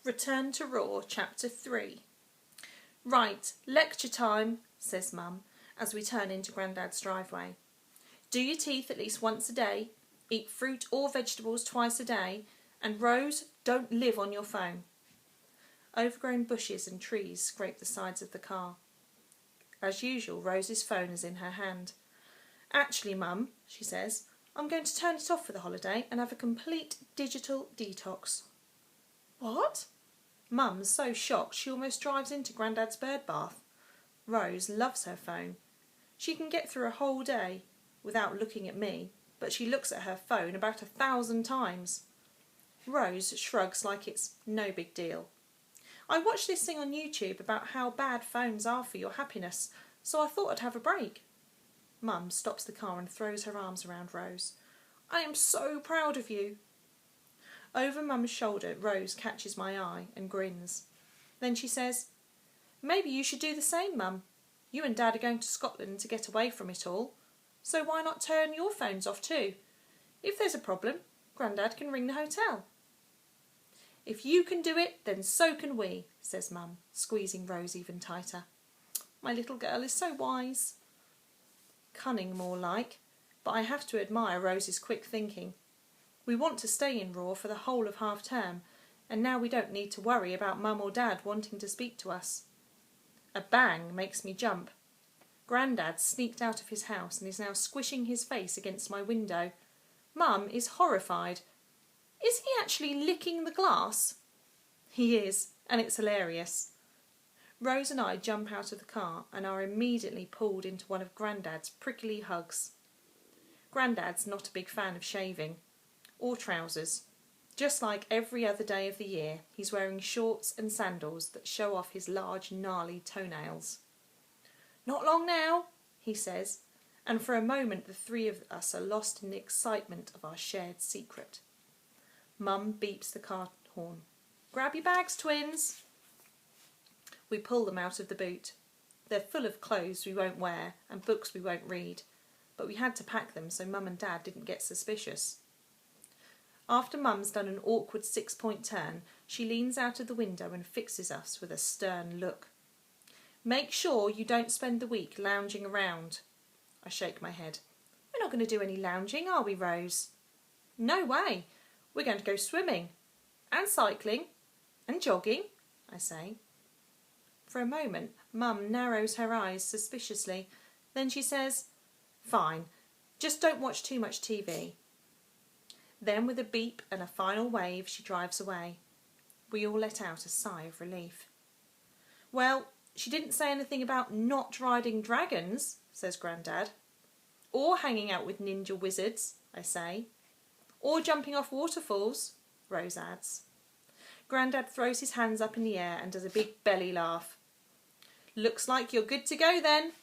Return to Raw, Chapter 3. Right, lecture time, says Mum, as we turn into Grandad's driveway. Do your teeth at least once a day, eat fruit or vegetables twice a day, and Rose, don't live on your phone. Overgrown bushes and trees scrape the sides of the car. As usual, Rose's phone is in her hand. Actually, Mum, she says, I'm going to turn it off for the holiday and have a complete digital detox. What? Mum's so shocked she almost drives into Grandad's bird bath. Rose loves her phone. She can get through a whole day without looking at me, but she looks at her phone about 1,000 times. Rose shrugs like it's no big deal. I watched this thing on YouTube about how bad phones are for your happiness, so I thought I'd have a break. Mum stops the car and throws her arms around Rose. I am so proud of you. Over Mum's shoulder, Rose catches my eye and grins. Then she says, Maybe you should do the same, Mum. You and Dad are going to Scotland to get away from it all, so why not turn your phones off too? If there's a problem, Grandad can ring the hotel. If you can do it, then so can we, says Mum, squeezing Rose even tighter. My little girl is so wise. Cunning more like, but I have to admire Rose's quick thinking. We want to stay in Raw for the whole of half term, and now we don't need to worry about Mum or Dad wanting to speak to us. A bang makes me jump. Grandad sneaked out of his house and is now squishing his face against my window. Mum is horrified. Is he actually licking the glass? He is, and it's hilarious. Rose and I jump out of the car and are immediately pulled into one of Grandad's prickly hugs. Grandad's not a big fan of shaving, or trousers. Just like every other day of the year, he's wearing shorts and sandals that show off his large, gnarly toenails. Not long now, he says, and for a moment the three of us are lost in the excitement of our shared secret. Mum beeps the car horn. Grab your bags, twins. We pull them out of the boot. They're full of clothes we won't wear and books we won't read, but we had to pack them so Mum and Dad didn't get suspicious. After Mum's done an awkward 6-point turn, she leans out of the window and fixes us with a stern look. Make sure you don't spend the week lounging around. I shake my head. We're not going to do any lounging, are we, Rose? No way. We're going to go swimming and cycling and jogging, I say. For a moment, Mum narrows her eyes suspiciously. Then she says, Fine, just don't watch too much TV. Then with a beep and a final wave, she drives away. We all let out a sigh of relief. Well, she didn't say anything about not riding dragons, says Grandad. Or hanging out with ninja wizards, I say. Or jumping off waterfalls, Rose adds. Grandad throws his hands up in the air and does a big belly laugh. Looks like you're good to go then,